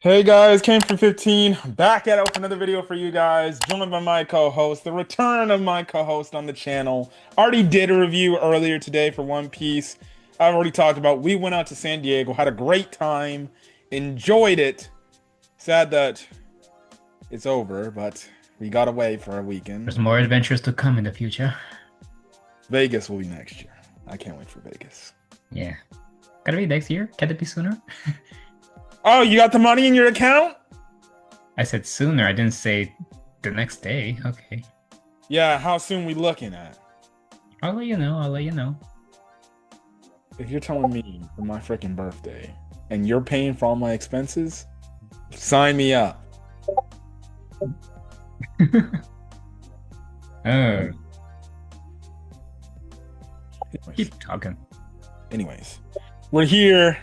Hey guys, came from 15, back at it with another video for you guys, joined by my co-host, the return of my co-host on the channel. Already did a review earlier today for One Piece. I've already talked about, we went out to San Diego, had a great time, enjoyed it. Sad that it's over, but we got away for a There's weekend. more adventures to come in the future. Vegas will be next year. I can't wait for Vegas. Yeah. Gotta be next year? Can it be sooner? Oh, you got the money in your account? I said sooner. I didn't say the next day. Okay. Yeah, how soon we looking at? I'll let you know. I'll let you know. If you're telling me for my freaking birthday and you're paying for all my expenses, sign me up. Oh, Anyways, keep talking. anyways, we're here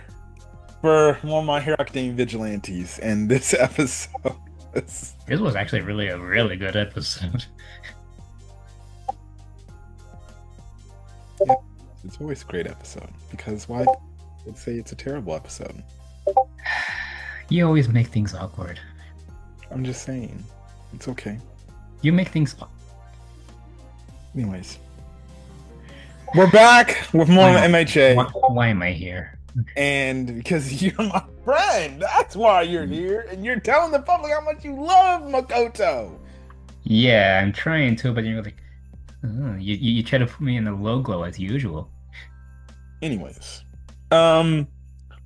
for one of My Hero Academia Vigilantes, and this episode is, This was actually really a really good episode. yeah, it's always a great episode because why would say it's a terrible episode? You always make things awkward. I'm just saying, it's okay. You make things. Anyways, we're back with more Why, MHA. why am I here? And because you're my friend, that's why you're here. And you're telling the public how much you love Makoto. Yeah, I'm trying to, but you're like, you try to put me in the low glow as usual. Anyways,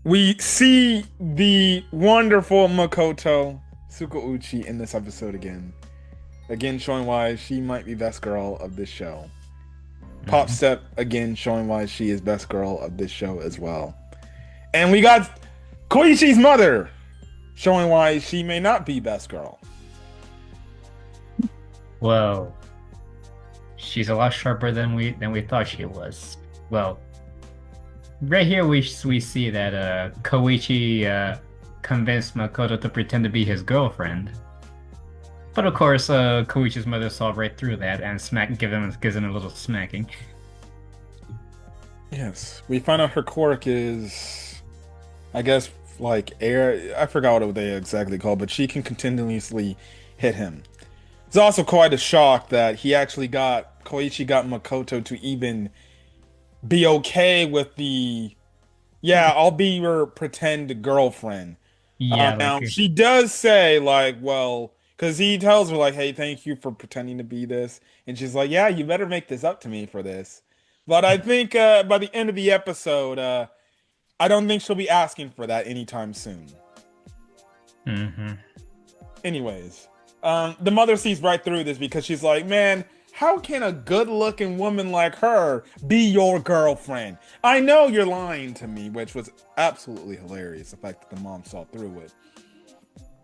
we see the wonderful Makoto Tsukauchi in this episode again. Again, showing why she might be best girl of this show. Pop Step, again, showing why she is best girl of this show as well. And we got Koichi's mother, showing why she may not be best girl. Well, she's a lot sharper than we thought she was. Well, right here we see that Koichi convinced Makoto to pretend to be his girlfriend. But of course, Koichi's mother saw right through that and gives him a little smacking. Yes, we find out her quirk is, I guess, like air. I forgot what they exactly called, but she can continuously hit him. It's also quite a shock that Koichi got Makoto to even be okay with the, yeah, I'll be your pretend girlfriend. Yeah, Now like she does say like, well, because he tells her like, hey, thank you for pretending to be this, and she's like, yeah, you better make this up to me for this. But I think by the end of the episode, I don't think she'll be asking for that anytime soon. hmm Anyways, the mother sees right through this because she's like, man, how can a good-looking woman like her be your girlfriend? I know you're lying to me, which was absolutely hilarious. The fact that the mom saw through it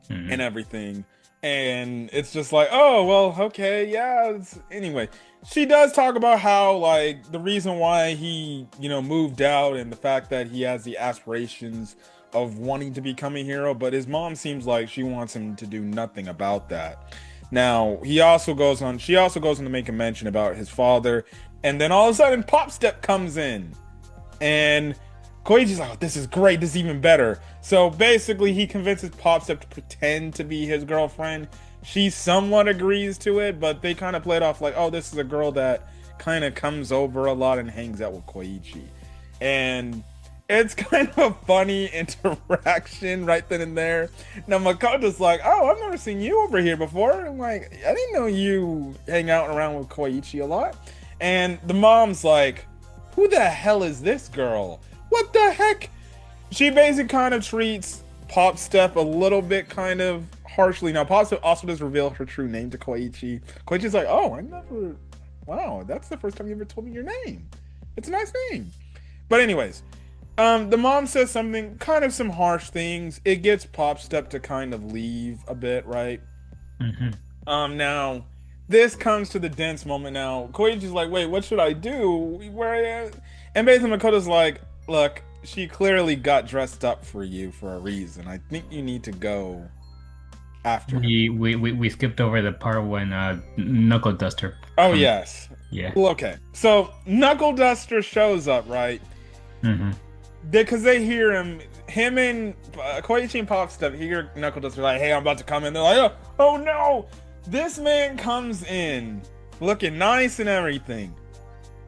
and everything. And it's just like, oh, well, okay, yeah. Anyway, she does talk about how, like, the reason why he, moved out and the fact that he has the aspirations of wanting to become a hero, but his mom seems like she wants him to do nothing about that. Now, she also goes on to make a mention about his father, and then all of a sudden, Pop Step comes in, and Koichi's like, oh, this is great, this is even better. So basically, he convinces Pop Step to pretend to be his girlfriend. She somewhat agrees to it, but they kind of play it off like, oh, this is a girl that kind of comes over a lot and hangs out with Koichi. And it's kind of a funny interaction right then and there. Now Makoto's like, oh, I've never seen you over here before. I'm like, I didn't know you hang out around with Koichi a lot. And the mom's like, who the hell is this girl? What the heck? She basically kind of treats Pop Step a little bit kind of harshly. Now, Pop Step also does reveal her true name to Koichi. Koichi's like, oh, wow, that's the first time you ever told me your name. It's a nice name. But anyways, the mom says some harsh things. It gets Pop Step to kind of leave a bit, right? Now, this comes to the dense moment now. Koichi's like, wait, what should I do? And basically Makoto's like, look, she clearly got dressed up for you for a reason. I think you need to go after her. We skipped over the part when Knuckle Duster. Oh, yes. Yeah. Well, okay. So, Knuckle Duster shows up, right? hmm Because they hear him him and Koichi and Pop Step hear Knuckle Duster like, "Hey, I'm about to come in." They're like, "Oh no!" This man comes in looking nice and everything.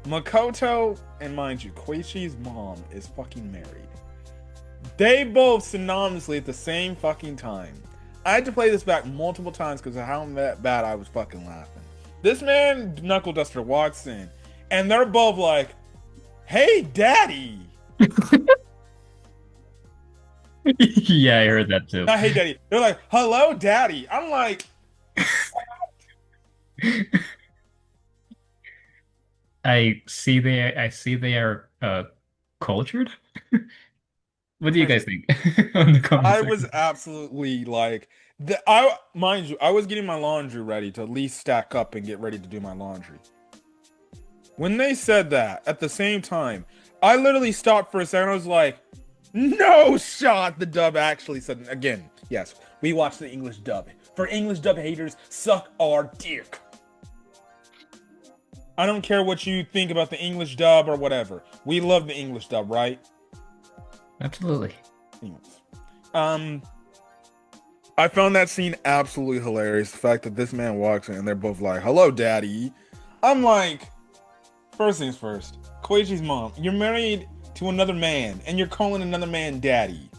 Makoto, and mind you, Koichi's mom is fucking married. They both synonymously at the same fucking time. I had to play this back multiple times because of how bad I was fucking laughing. This man, Knuckle Duster, walks in, and they're both like, "Hey, daddy." Yeah, I heard that too. Not "Hey, daddy." They're like, "Hello, daddy." I'm like, I see they are cultured. What do you guys think on the comment I was section? absolutely like, I mind you, I was getting my laundry ready to at least stack up and get ready to do my laundry. When they said that, at the same time, I literally stopped for a second. I was like, "No shot." The dub actually said again. Yes, we watched the English dub. For English dub haters, suck our dick. I don't care what you think about the English dub or whatever. We love the English dub, right? Absolutely. Anyways, I found that scene absolutely hilarious. The fact that this man walks in and they're both like, "Hello, daddy." I'm like, first things first, Koichi's mom, you're married to another man and you're calling another man daddy.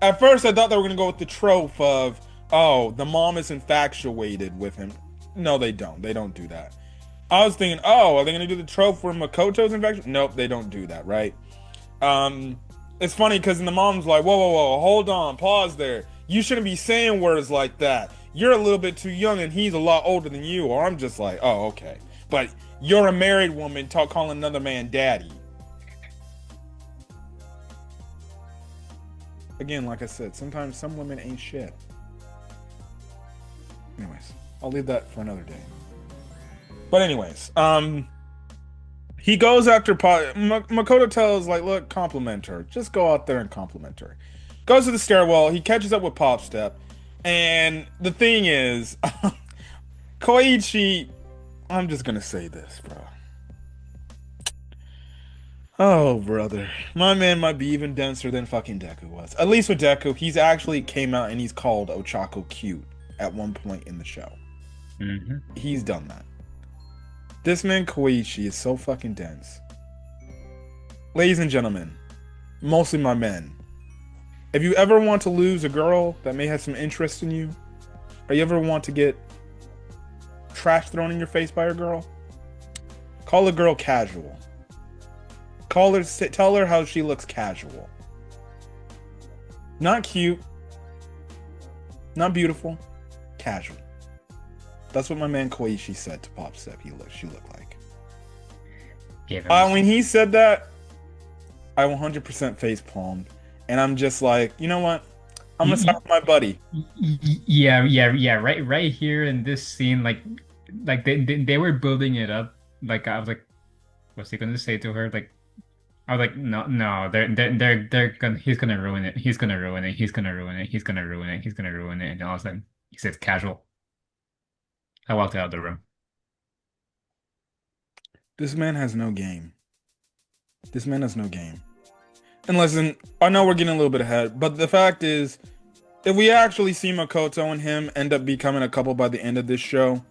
At first, I thought they were going to go with the trope of, oh, the mom is infatuated with him. No, they don't. They don't do that. I was thinking, oh, are they going to do the trope where Makoto's infatuated? Nope, they don't do that, right? It's funny because the mom's like, "Whoa, whoa, whoa, hold on, pause there. You shouldn't be saying words like that. You're a little bit too young and he's a lot older than you." Or I'm just like, "Oh, okay." But you're a married woman calling another man daddy. Again, like I said, sometimes some women ain't shit. Anyways, I'll leave that for another day. But anyways, he goes after Makoto tells like, "Look, compliment her. Just go out there and compliment her." Goes to the stairwell. He catches up with Pop Step, and the thing is, Koichi. I'm just gonna say this, bro. Oh, brother, my man might be even denser than fucking Deku was. At least with Deku, he's actually came out and he's called Ochako cute at one point in the show. Mm-hmm. He's done that. This man Koichi is so fucking dense. Ladies and gentlemen, mostly my men, if you ever want to lose a girl that may have some interest in you, or you ever want to get trash thrown in your face by a girl, call a girl casual. Tell her how she looks casual. Not cute, not beautiful, casual. That's what my man Koichi said to Pop Step she looked like. When he said that, I 100% face palmed, and I'm just like, you know what? I'm gonna stop with my buddy. Yeah. Right here in this scene, like they were building it up. Like I was like, what's he gonna say to her? Like I was like, no, they're gonna, he's gonna ruin it. He's gonna ruin it. He's gonna ruin it. He's gonna ruin it. He's gonna ruin it. And all of a sudden, he says casual. I walked out of the room. This man has no game. This man has no game. And listen, I know we're getting a little bit ahead, but the fact is, if we actually see Makoto and him end up becoming a couple by the end of this show,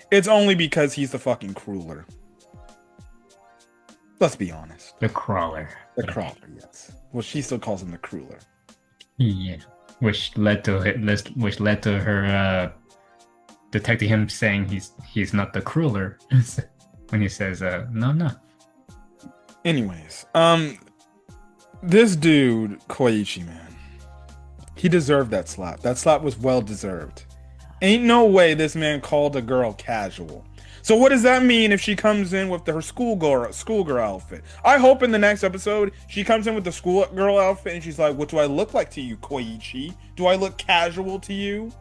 it's only because he's the fucking crueler. Let's be honest. The crawler. The crawler, yes. Well, she still calls him the crueler. Yeah, which led to her detecting him saying he's not the crueler when he says no. Anyways, this dude Koichi, man, he deserved that slap. That slap was well deserved. Ain't no way this man called a girl casual. So what does that mean if she comes in with her schoolgirl outfit? I hope in the next episode she comes in with the schoolgirl outfit and she's like, "What do I look like to you, Koichi? Do I look casual to you?"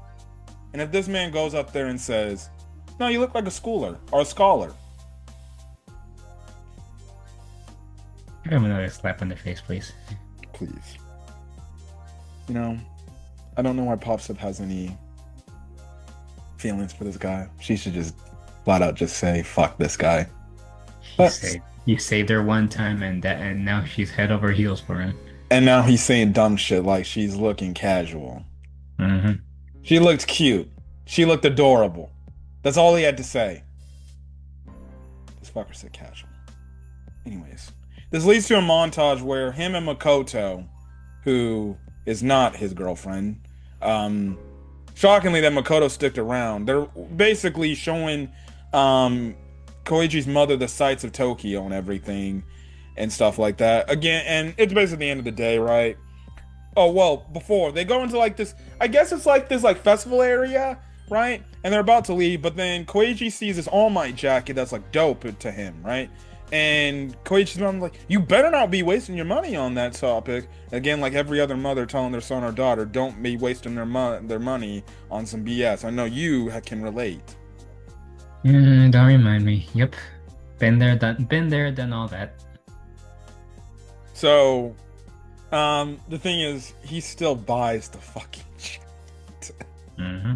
And if this man goes up there and says, "No, you look like a schooler or a scholar." Give him another slap in the face, please. Please. You know, I don't know why Popsip has any feelings for this guy. She should just flat out just say, "Fuck this guy." You saved her one time and now she's head over heels for him. And now he's saying dumb shit like she's looking casual. Mm-hmm. She looked cute. She looked adorable. That's all he had to say. This fucker said casual. Anyways, this leads to a montage where him and Makoto, who is not his girlfriend, shockingly that Makoto sticked around. They're basically showing Koichi's mother the sights of Tokyo and everything and stuff like that. Again, and it's basically the end of the day, right? Oh, well, before they go into like this, I guess it's like this like festival area, right? And they're about to leave, but then Koichi sees this All Might jacket that's like dope to him, right? And Koichi's mom's like, you better not be wasting your money on that topic. Again, like every other mother telling their son or daughter, don't be wasting their money on some BS. I know you can relate. Don't remind me. Yep. Been there, done all that. So, the thing is, he still buys the fucking shit. Mm-hmm.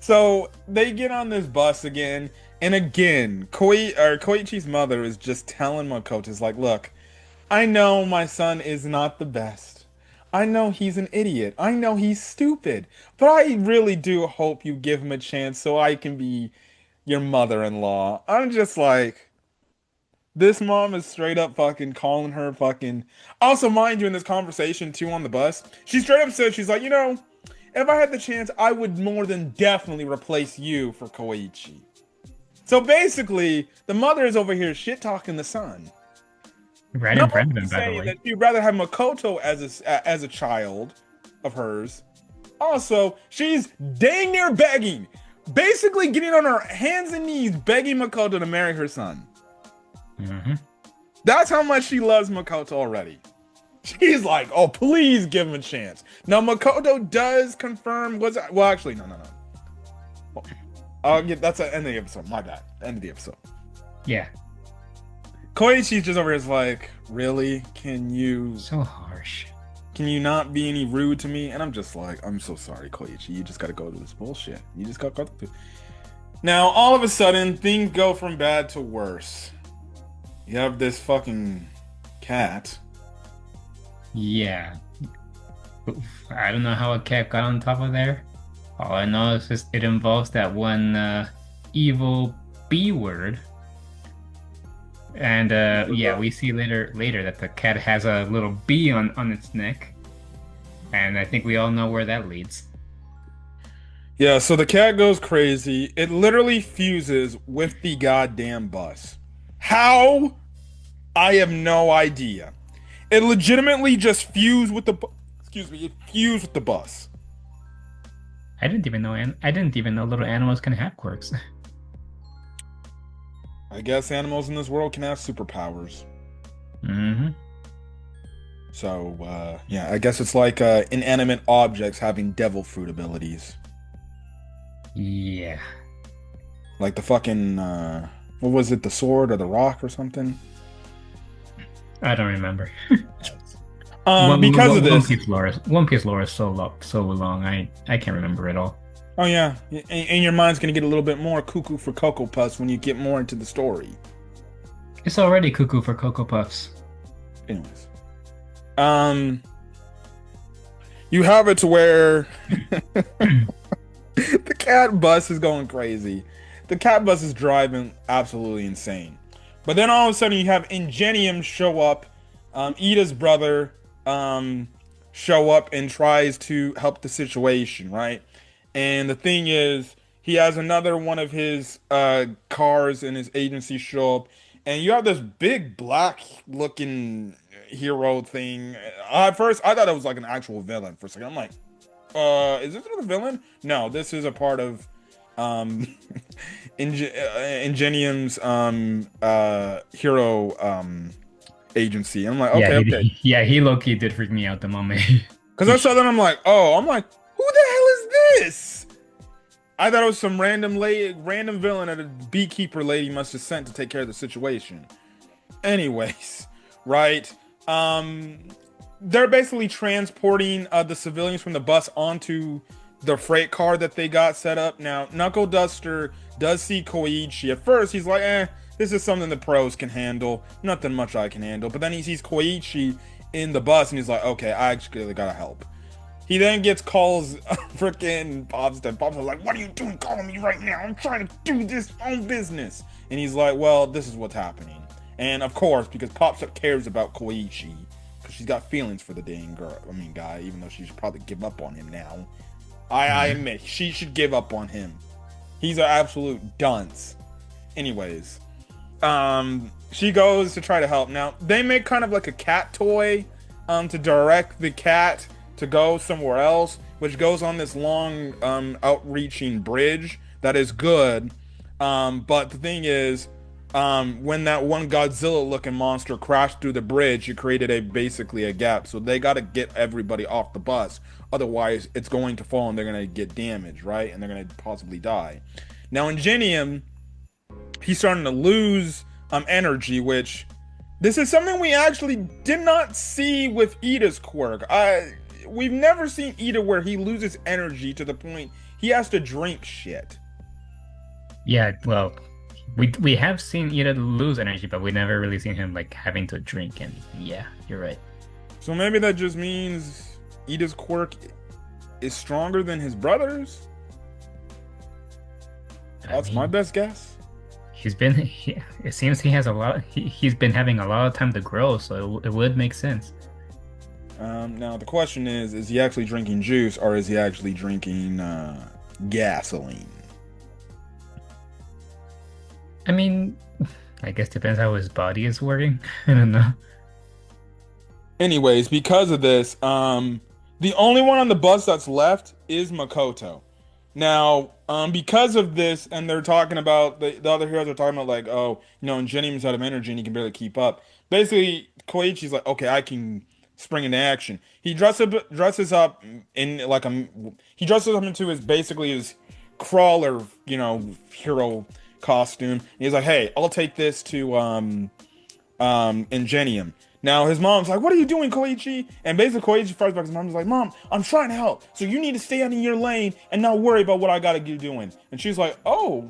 So they get on this bus again, and again, Koichi's mother is just telling Makoto, is like, look, I know my son is not the best. I know he's an idiot. I know he's stupid. But I really do hope you give him a chance so I can be your mother-in-law. I'm just like, this mom is straight up fucking calling her fucking. Also, mind you, in this conversation too on the bus, she straight up said, she's like, if I had the chance, I would more than definitely replace you for Koichi. So basically, the mother is over here shit talking the son. Right in front of him, by the way. That she'd rather have Makoto as a child of hers. Also, she's dang near begging, basically getting on her hands and knees, begging Makoto to marry her son. Mm-hmm. That's how much she loves Makoto already. She's like, oh, please give him a chance. Now, Makoto does confirm, well, actually, no. That's the end of the episode. My bad. End of the episode. Yeah. Koichi's just over here is like, really? So harsh. Can you not be any rude to me? And I'm just like, I'm so sorry, Koichi. You just gotta go to this bullshit. You just gotta go through. Now, all of a sudden, things go from bad to worse. You have this fucking cat. Yeah. I don't know how a cat got on top of there. All I know is just it involves that one evil B word. And yeah, we see later that the cat has a little bee on its neck. And I think we all know where that leads. Yeah, so the cat goes crazy. It literally fuses with the goddamn bus. How? I have no idea. It legitimately just fused with the it fused with the bus. I didn't even know little animals can have quirks. I guess animals in this world can have superpowers. Mm-hmm. So, yeah, I guess it's like inanimate objects having devil fruit abilities. Yeah. Like the fucking, what was it, the sword or the rock or something? I don't remember. Because of this. One Piece lore is so long, I can't remember it all. Oh yeah, and your mind's gonna get a little bit more cuckoo for Cocoa Puffs when you get more into the story. It's already cuckoo for Cocoa Puffs. Anyways, you have it to where the cat bus is going crazy. The cat bus is driving absolutely insane. But then all of a sudden you have Ingenium show up, Ida's brother show up and tries to help the situation, right? And the thing is, he has another one of his cars in his agency show up, and you have this big black looking hero thing. At first, I thought it was like an actual villain for a second. I'm like, is this a villain? No, this is a part of Ingenium's hero agency. I'm like, okay. He low-key did freak me out the moment. Because I saw that, I'm like, who the hell is this? I thought it was some random villain that a beekeeper lady must have sent to take care of the situation. Anyways, right? They're basically transporting the civilians from the bus onto the freight car that they got set up. Now, Knuckle Duster does see Koichi. At first, he's like, this is something the pros can handle. Nothing much I can handle. But then he sees Koichi in the bus, and he's like, okay, I actually gotta help. He then gets calls freaking Bob's dad. Bob's like, what are you doing calling me right now? I'm trying to do this own business. And he's like, well, this is what's happening. And of course, because Pops cares about Koichi, because she's got feelings for the dang guy, even though she should probably give up on him now. I admit, she should give up on him. He's an absolute dunce. Anyways, she goes to try to help. Now, they make kind of like a cat toy, to direct the cat to go somewhere else, which goes on this long, outreaching bridge that is good. But the thing is, when that one Godzilla-looking monster crashed through the bridge, it created basically a gap. So they got to get everybody off the bus. Otherwise, it's going to fall and they're going to get damaged, right? And they're going to possibly die. Now, Ingenium, he's starting to lose energy, which this is something we actually did not see with Ida's quirk. We've never seen Ida where he loses energy to the point he has to drink shit. Yeah, well, we have seen Ida lose energy, but we never really seen him like having to drink. And yeah, you're right. So maybe that just means Ida's quirk is stronger than his brother's. That's my best guess. It seems he has a lot. He's been having a lot of time to grow, so it would make sense. Now the question is he actually drinking juice or is he actually drinking gasoline? I mean, I guess depends how his body is working. I don't know. Anyways, because of this, the only one on the bus that's left is Makoto. Now, because of this, and they're talking about the other heroes are talking about like, oh, Ingenium's out of energy and he can barely keep up. Basically, Koichi's like, okay, I can spring into action. He dresses up in like he dresses up into his crawler, hero costume. And he's like, hey, I'll take this to Ingenium. Now his mom's like, what are you doing, Koichi? And basically Koichi fires back. His mom's like, Mom, I'm trying to help, so you need to stay out in your lane and not worry about what I gotta be doing. And she's like, oh,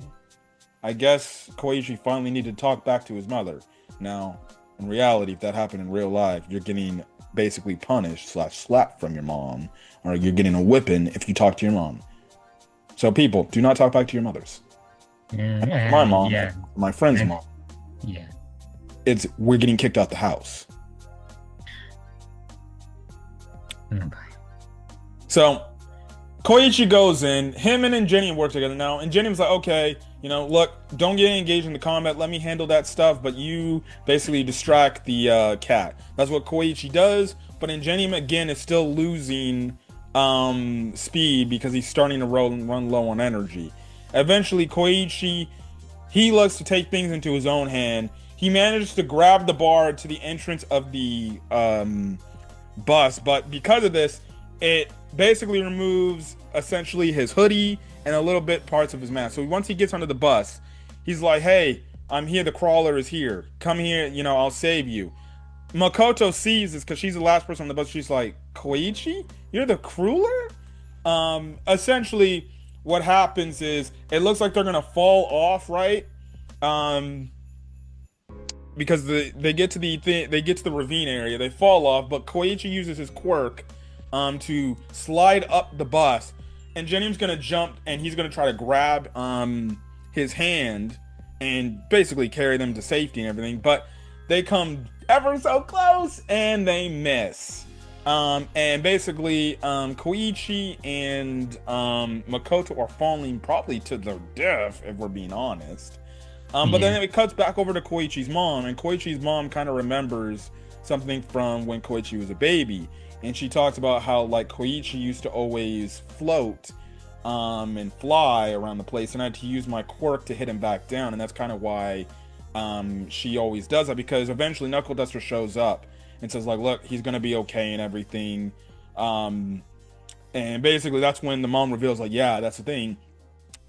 I guess Koichi finally needed to talk back to his mother. Now, in reality, if that happened in real life, you're getting basically punished / slapped from your mom, or you're getting a whipping if you talk to your mom. So people, do not talk back to your mothers. Yeah, my mom, yeah. My friend's mom. Yeah. We're getting kicked out the house. So Koichi goes in, him and Ingenium work together. Now Ingenium's like, okay, look, don't get engaged in the combat, let me handle that stuff, but you basically distract the cat. That's what Koichi does, but Ingenium again is still losing speed because he's starting to run low on energy. Eventually Koichi, he looks to take things into his own hand. He manages to grab the bar to the entrance of the bus, but because of this, it basically removes essentially his hoodie and a little bit parts of his mask. So once he gets onto the bus, he's like, hey, I'm here, the crawler is here, come here, I'll save you. Makoto sees this because she's the last person on the bus. She's like, Koichi, you're the crueler? Essentially what happens is it looks like they're gonna fall off, right? Because they get to the ravine area, they fall off, but Koichi uses his quirk to slide up the bus, and Ingenium's gonna jump and he's gonna try to grab his hand and basically carry them to safety and everything, but they come ever so close and they miss. And basically Koichi and Makoto are falling probably to their death, if we're being honest. But then it cuts back over to Koichi's mom, and Koichi's mom kind of remembers something from when Koichi was a baby, and she talks about how like Koichi used to always float and fly around the place, and I had to use my quirk to hit him back down, and that's kind of why she always does that, because eventually Knuckle Duster shows up and says like, look, he's gonna be okay and everything, and basically that's when the mom reveals like, yeah, that's the thing.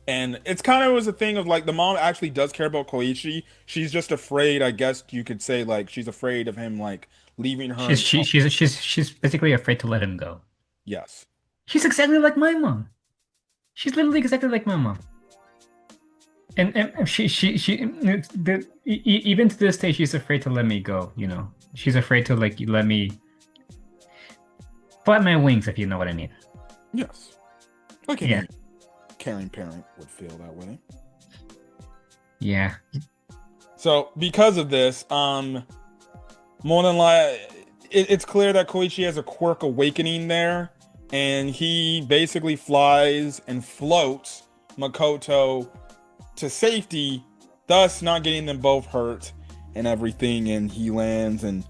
And it's kind of was a thing of like the mom actually does care about Koichi. She's just afraid, I guess you could say, like she's afraid of him like leaving her. She's basically afraid to let him go. Yes. She's exactly like my mom. She's literally exactly like my mom. And even to this day, she's afraid to let me go. She's afraid to like let me flap my wings, if you know what I mean. Yes. Like Yeah. any caring parent would feel that way. Yeah. So because of this, more than like it's clear that Koichi has a quirk awakening there, and he basically flies and floats Makoto to safety, thus not getting them both hurt and everything, and he lands and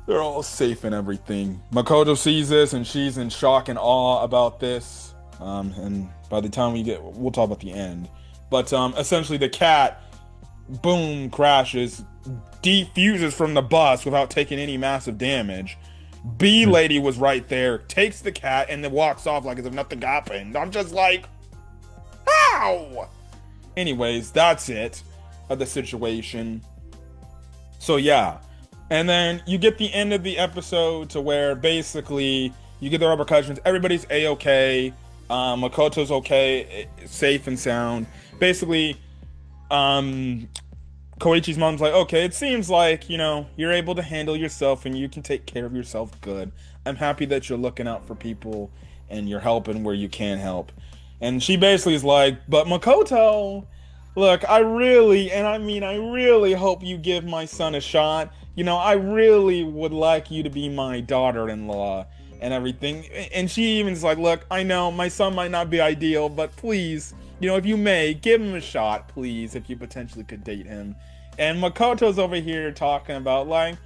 they're all safe and everything. Makoto sees this and she's in shock and awe about this. And by the time we'll talk about the end. But essentially the cat, boom, crashes, defuses from the bus without taking any massive damage. B lady was right there, takes the cat, and then walks off like as if nothing happened. I'm just like, how? Anyways, that's it of the situation. So yeah. And then you get the end of the episode to where basically you get the repercussions. Everybody's A-okay. Makoto's okay, safe and sound. Basically, Koichi's mom's like, okay, it seems like, you're able to handle yourself and you can take care of yourself good. I'm happy that you're looking out for people and you're helping where you can help. And she basically is like, but Makoto, look, I really hope you give my son a shot. I really would like you to be my daughter-in-law and everything. And she even's like, look, I know my son might not be ideal, but please, if you may, give him a shot, please, if you potentially could date him. And Makoto's over here talking about like,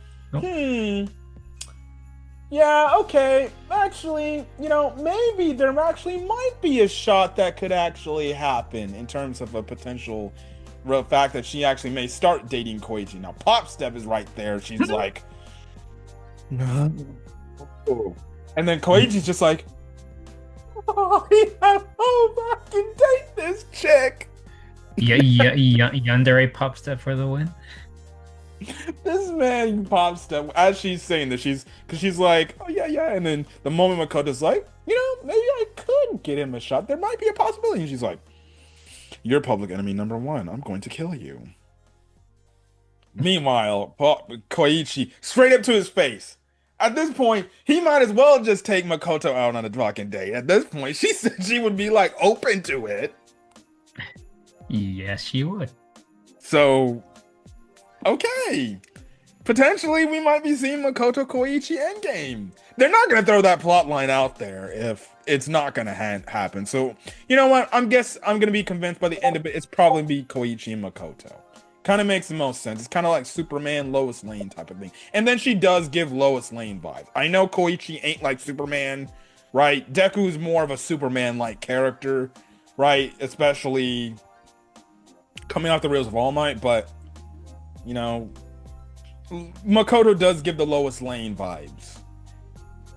yeah, okay, actually, maybe there actually might be a shot that could actually happen in terms of a potential real fact that she actually may start dating Koichi. Now, Pop Step is right there. She's like, no. And then Koichi's just like, oh, I can date this chick. Yandere Pop Step for the win. This man Pop Step, as she's saying this, because she's like, oh yeah, and then the moment Makoto's like, maybe I could get him a shot. There might be a possibility. And she's like, you're public enemy number one. I'm going to kill you. Meanwhile, Koichi, straight up to his face. At this point, he might as well just take Makoto out on a fucking date. At this point, she said she would be like open to it. Yes, she would. So, okay. Potentially, we might be seeing Makoto Koichi endgame. They're not going to throw that plot line out there if it's not going to happen. So, you know what? I'm going to be convinced by the end of it, it's probably be Koichi and Makoto. Kind of makes the most sense. It's kind of like Superman, Lois Lane type of thing. And then she does give Lois Lane vibes. I know Koichi ain't like Superman, right? Deku's more of a Superman-like character, right? Especially coming off the reels of All Might, but, Makoto does give the Lois Lane vibes.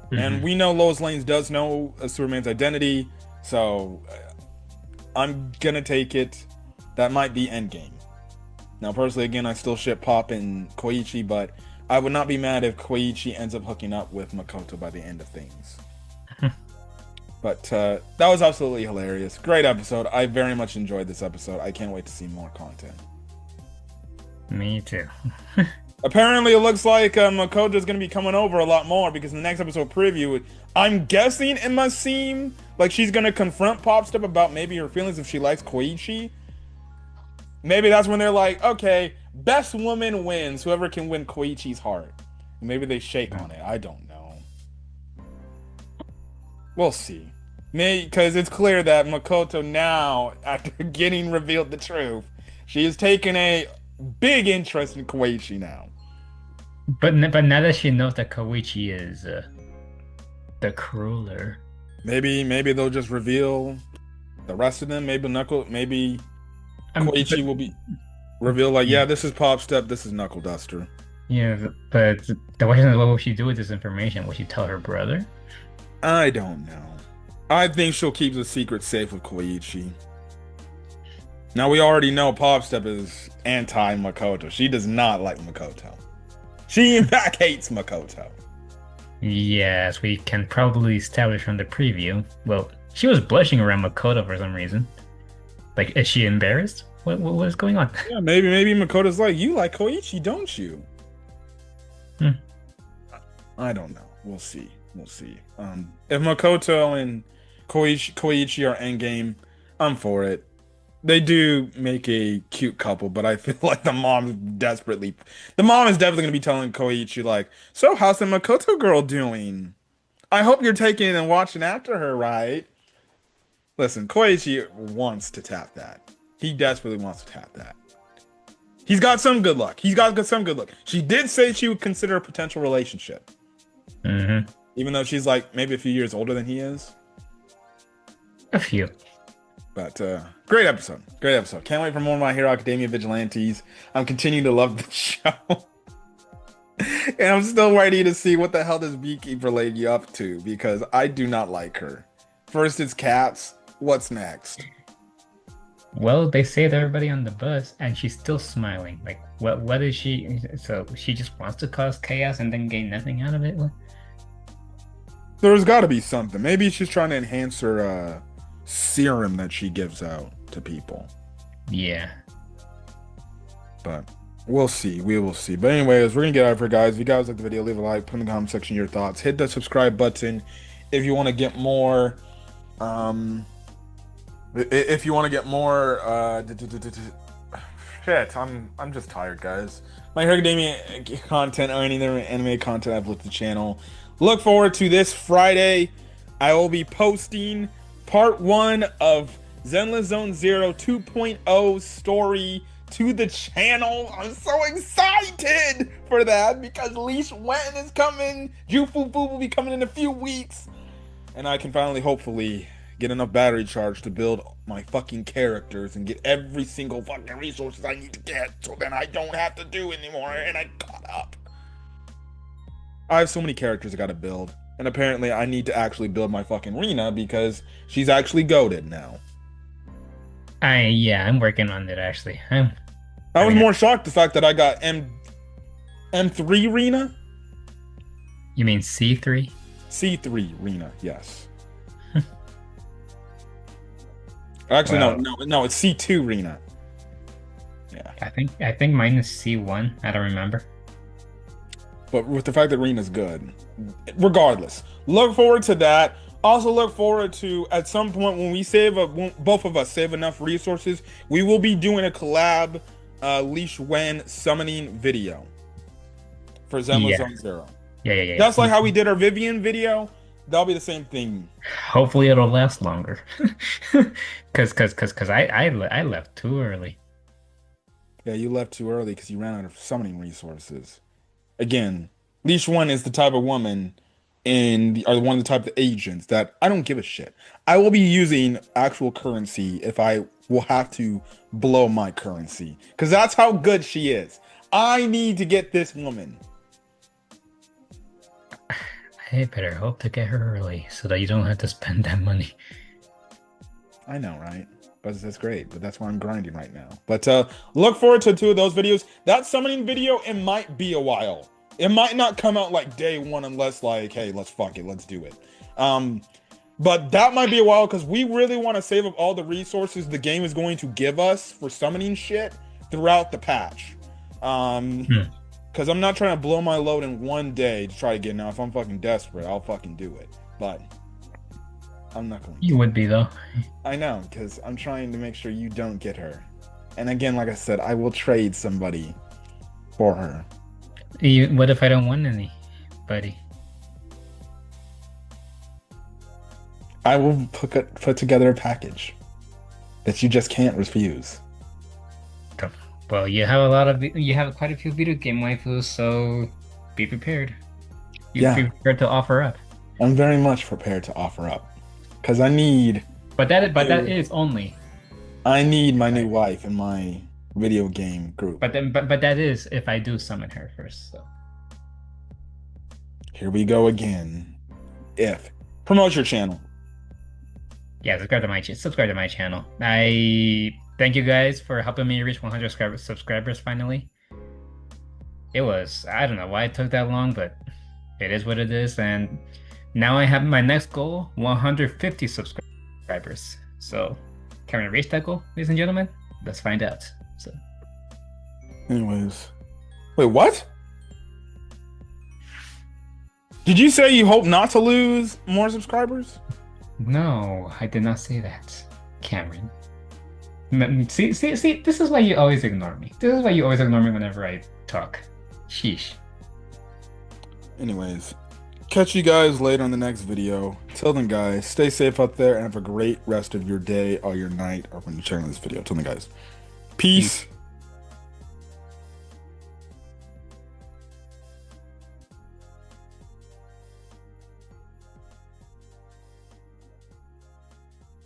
Mm-hmm. And we know Lois Lane does know Superman's identity, so I'm gonna take it. That might be Endgame. Now, personally, again, I still ship Pop and Koichi, but I would not be mad if Koichi ends up hooking up with Makoto by the end of things. But that was absolutely hilarious. Great episode. I very much enjoyed this episode. I can't wait to see more content. Me too. Apparently, it looks like Makoto's going to be coming over a lot more because in the next episode preview, I'm guessing it must seem like she's going to confront Pop Step about maybe her feelings if she likes Koichi. Maybe that's when they're like, okay, best woman wins. Whoever can win Koichi's heart. Maybe they shake on it. I don't know. We'll see. Maybe because it's clear that Makoto now, after getting revealed the truth, she has taken a big interest in Koichi now. But now that she knows that Koichi is the crueler, maybe they'll just reveal the rest of them. Maybe Koichi will be revealed like, yeah, this is Pop Step, this is Knuckle Duster. Yeah, but the question is, what will she do with this information? Will she tell her brother? I don't know. I think she'll keep the secret safe with Koichi. Now, we already know Pop Step is anti-Makoto. She does not like Makoto. She, in fact, hates Makoto. Yes, we can probably establish from the preview. Well, she was blushing around Makoto for some reason. Like, is she embarrassed? What is going on? Yeah, maybe Makoto's like, you like Koichi, don't you? I don't know. We'll see. We'll see. If Makoto and Koichi are endgame, I'm for it. They do make a cute couple, but I feel like the mom is definitely gonna be telling Koichi like, "So how's the Makoto girl doing? I hope you're taking and watching after her, right?" Listen, Koichi wants to tap that. He desperately wants to tap that. He's got some good luck. Some good luck. She did say she would consider a potential relationship. Mm-hmm. Even though she's like maybe a few years older than he is. A few. But great episode. Great episode. Can't wait for more of My Hero Academia Vigilantes. I'm continuing to love the show. And I'm still waiting to see what the hell this beekeeper lady up to, because I do not like her. First it's cats. What's next? Well, they saved everybody on the bus, and she's still smiling. Like, what is she? So she just wants to cause chaos and then gain nothing out of it? What? There's got to be something. Maybe she's trying to enhance her serum that she gives out to people. Yeah. But we'll see. We will see. But anyways, we're going to get out of here, guys. If you guys like the video, leave a like. Put in the comment section your thoughts. Hit the subscribe button if you want to get more... if you want to get more shit, I'm just tired, guys. My Hero Academia content or any other anime content I've looked at the channel. Look forward to this Friday. I will be posting part 1 of Zenless Zone Zero 2.0 story to the channel. I'm so excited for that because Leash Wen is coming. Jufu Fu will be coming in a few weeks. And I can finally, hopefully, get enough battery charge to build my fucking characters and get every single fucking resources I need to get, so then I don't have to do anymore and I caught up. I have so many characters I gotta build, and apparently I need to actually build my fucking Rena because she's actually goated now. I'm working on it actually. I was more shocked the fact that I got M3 Rena. You mean C3? C3 Rena, yes. Actually, well, no, it's C2 Rena. Yeah. I think mine is C1. I don't remember. But with the fact that Rena's good, regardless, look forward to that. Also, look forward to at some point when we both of us save enough resources, we will be doing a collab Leash Wen summoning video for Zenless Zone Zero. Yeah. Just like how we did our Vivian video. That'll be the same thing. Hopefully it'll last longer. Cause I left too early. Yeah, you left too early because you ran out of summoning resources. Again, Leash One is the type of woman or one of the type of agents that I don't give a shit. I will be using actual currency if I will have to blow my currency. Because that's how good she is. I need to get this woman. I better hope to get her early so that you don't have to spend that money. I know, right? But that's great. But that's why I'm grinding right now. But look forward to 2 of those videos. That summoning video, it might be a while. It might not come out like day 1 unless like, hey, let's do it. But that might be a while because we really want to save up all the resources the game is going to give us for summoning shit throughout the patch. Because I'm not trying to blow my load in one day to try to get. Now, if I'm fucking desperate, I'll fucking do it. But I'm not going to. You would be, though. I know, because I'm trying to make sure you don't get her. And again, like I said, I will trade somebody for her. What if I don't want anybody? I will put together a package that you just can't refuse. Well, you have quite a few video game waifus, so be prepared. Be prepared to offer up. I'm very much prepared to offer up, because I need. But that is only. I need my new wife in my video game group. But that is if I do summon her first. So. Here we go again. If promote your channel. Yeah, subscribe to my channel. I thank you guys for helping me reach 100 subscribers finally. It was, I don't know why it took that long, but it is what it is. And now I have my next goal, 150 subscribers. So can we reach that goal, ladies and gentlemen? Let's find out. So anyways, wait, what? Did you say you hope not to lose more subscribers? No, I did not say that, Cameron. See, this is why you always ignore me. This is why you always ignore me whenever I talk. Sheesh. Anyways, catch you guys later on the next video. Till then, guys, stay safe out there and have a great rest of your day or your night or when you're sharing this video. Till then, guys, peace.